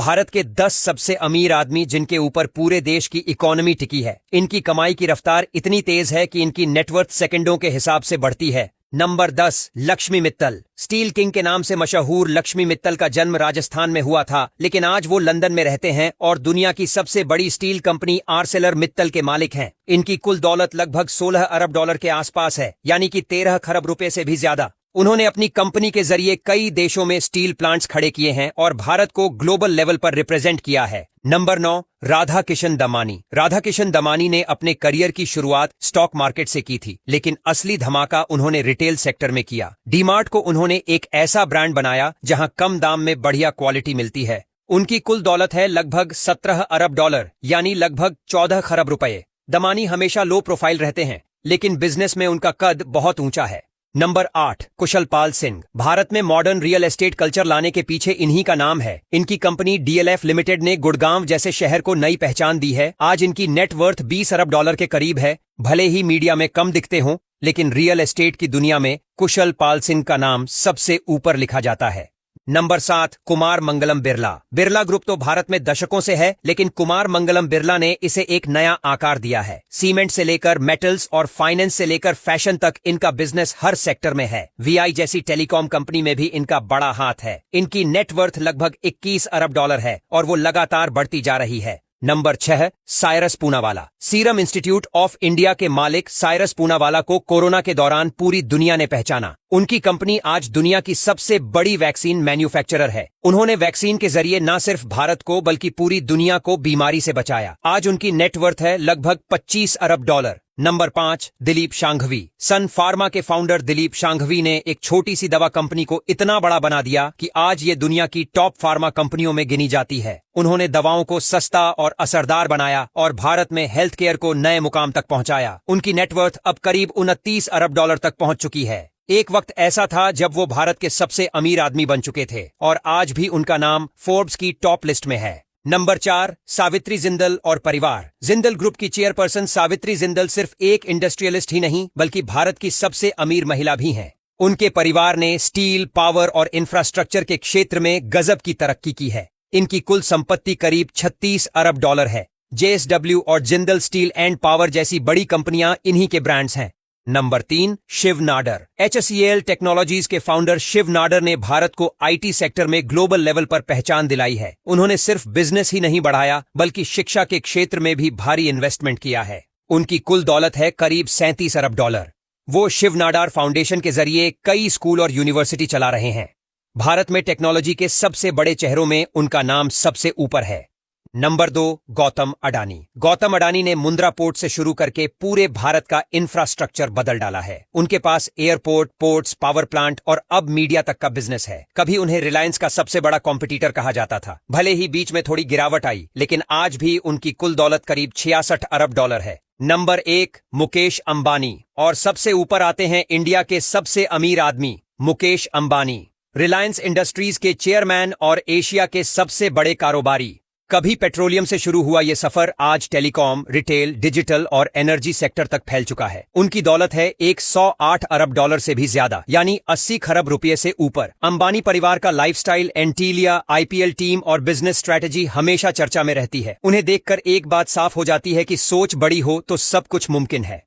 भारत के 10 सबसे अमीर आदमी जिनके ऊपर पूरे देश की इकोनॉमी टिकी है। इनकी कमाई की रफ्तार इतनी तेज है कि इनकी नेटवर्थ सेकंडों के हिसाब से बढ़ती है। Number 10, Lakshmi Mittal. Steel king के नाम से मशहूर लक्ष्मी मित्तल का जन्म राजस्थान में हुआ था, लेकिन आज वो लंदन में रहते हैं और दुनिया की सबसे बड़ी स्टील कंपनी आर्सेलर मित्तल के मालिक हैं। इनकी कुल दौलत लगभग 16 अरब डॉलर के आसपास है, यानी कि 13 खरब रुपए से भी ज्यादा। उन्होंने अपनी कंपनी के जरिए कई देशों में स्टील प्लांट्स खड़े किए हैं और भारत को ग्लोबल लेवल पर रिप्रेजेंट किया है। नंबर 9, राधा किशन दमानी। राधा किशन दमानी ने अपने करियर की शुरुआत स्टॉक मार्केट से की थी, लेकिन असली धमाका उन्होंने रिटेल सेक्टर में किया। डीमार्ट को उन्होंने एक ऐसा ब्रांड बनाया जहां कम दाम में बढ़िया क्वालिटी मिलती है। उनकी कुल दौलत है लगभग 17 अरब डॉलर, यानी लगभग 14 खरब रुपए। दमानी हमेशा लो प्रोफाइल रहते हैं, लेकिन बिजनेस में उनका कद बहुत ऊंचा है। नंबर 8, कुशल पाल सिंह। भारत में मॉडर्न रियल एस्टेट कल्चर लाने के पीछे इन्हीं का नाम है। इनकी कंपनी DLF लिमिटेड ने गुड़गांव जैसे शहर को नई पहचान दी है। आज इनकी नेटवर्थ 20 अरब डॉलर के करीब है। भले ही मीडिया में कम दिखते हों, लेकिन रियल एस्टेट की दुनिया में कुशल पाल सिंह का नाम सबसे ऊपर लिखा जाता है। नंबर 7, कुमार मंगलम बिरला। बिरला ग्रुप तो भारत में दशकों से है, लेकिन कुमार मंगलम बिरला ने इसे एक नया आकार दिया है। सीमेंट से लेकर मेटल्स और फाइनेंस से लेकर फैशन तक इनका बिजनेस हर सेक्टर में है। VI जैसी टेलीकॉम कंपनी में भी इनका बड़ा हाथ है। इनकी नेटवर्थ लगभग 21 अरब डॉलर है और वो लगातार बढ़ती जा रही है। Number 6, Cyrus Poonawalla. Serum institute of India के मालिक साइरस पूनावाला को कोरोना के दौरान पूरी दुनिया ने पहचाना। उनकी कंपनी आज दुनिया की सबसे बड़ी वैक्सीन मैन्युफैक्चरर है। उन्होंने वैक्सीन के जरिए न सिर्फ भारत को बल्कि पूरी दुनिया को बीमारी से बचाया। आज उनकी नेटवर्थ है लगभग 25 अरब डॉलर। नंबर 5, दिलीप शांघवी। सन फार्मा के फाउंडर दिलीप शांघवी ने एक छोटी सी दवा कंपनी को इतना बड़ा बना दिया कि आज ये दुनिया की टॉप फार्मा कंपनियों में गिनी जाती है। उन्होंने दवाओं को सस्ता और असरदार बनाया और भारत में हेल्थ केयर को नए मुकाम तक पहुंचाया। उनकी नेटवर्थ अब करीब 29 अरब डॉलर तक पहुंच चुकी है। एक वक्त ऐसा था जब वो भारत के सबसे अमीर आदमी बन चुके थे और आज भी उनका नाम फोर्ब्स की टॉप लिस्ट में है। नंबर 4, सावित्री जिंदल और परिवार। जिंदल ग्रुप की चेयरपर्सन सावित्री जिंदल सिर्फ एक इंडस्ट्रियलिस्ट ही नहीं, बल्कि भारत की सबसे अमीर महिला भी हैं। उनके परिवार ने स्टील, पावर और इंफ्रास्ट्रक्चर के क्षेत्र में गजब की तरक्की की है। इनकी कुल संपत्ति करीब 36 अरब डॉलर है। JSW और जिंदल स्टील एंड पावर जैसी बड़ी कंपनियां इन्हीं के ब्रांड्स हैं। Number 3, Shiv Nadar. HCL technologies के फाउंडर शिव नाडर ने भारत को IT सेक्टर में ग्लोबल लेवल पर पहचान दिलाई है। उन्होंने सिर्फ बिजनेस ही नहीं बढ़ाया, बल्कि शिक्षा के क्षेत्र में भी भारी इन्वेस्टमेंट किया है। उनकी कुल दौलत है करीब 37 अरब डॉलर। वो शिव नाडर फाउंडेशन के जरिए कई स्कूल और यूनिवर्सिटी चला रहे हैं। भारत में टेक्नोलॉजी के सबसे बड़े चेहरों में उनका नाम सबसे ऊपर है। नंबर 2, गौतम अडानी। गौतम अडानी ने मुंद्रा पोर्ट से शुरू करके पूरे भारत का इंफ्रास्ट्रक्चर बदल डाला है। उनके पास एयरपोर्ट, पोर्ट्स, पावर प्लांट और अब मीडिया तक का बिजनेस है। कभी उन्हें रिलायंस का सबसे बड़ा कॉम्पिटिटर कहा जाता था। भले ही बीच में थोड़ी गिरावट आई, लेकिन आज भी उनकी कुल दौलत करीब 66 अरब डॉलर है। नंबर 1, मुकेश अंबानी। और सबसे ऊपर आते हैं इंडिया के सबसे अमीर आदमी मुकेश अंबानी, रिलायंस इंडस्ट्रीज के चेयरमैन और एशिया के सबसे बड़े कारोबारी। कभी पेट्रोलियम से शुरू हुआ ये सफर आज टेलीकॉम, रिटेल, डिजिटल और एनर्जी सेक्टर तक फैल चुका है। उनकी दौलत है 108 अरब डॉलर से भी ज्यादा, यानी 80 खरब रुपये से ऊपर। अंबानी परिवार का लाइफस्टाइल, एंटीलिया, IPL टीम और बिजनेस स्ट्रैटेजी हमेशा चर्चा में रहती है। उन्हें देखकर एक बात साफ हो जाती है कि सोच बड़ी हो तो सब कुछ मुमकिन है।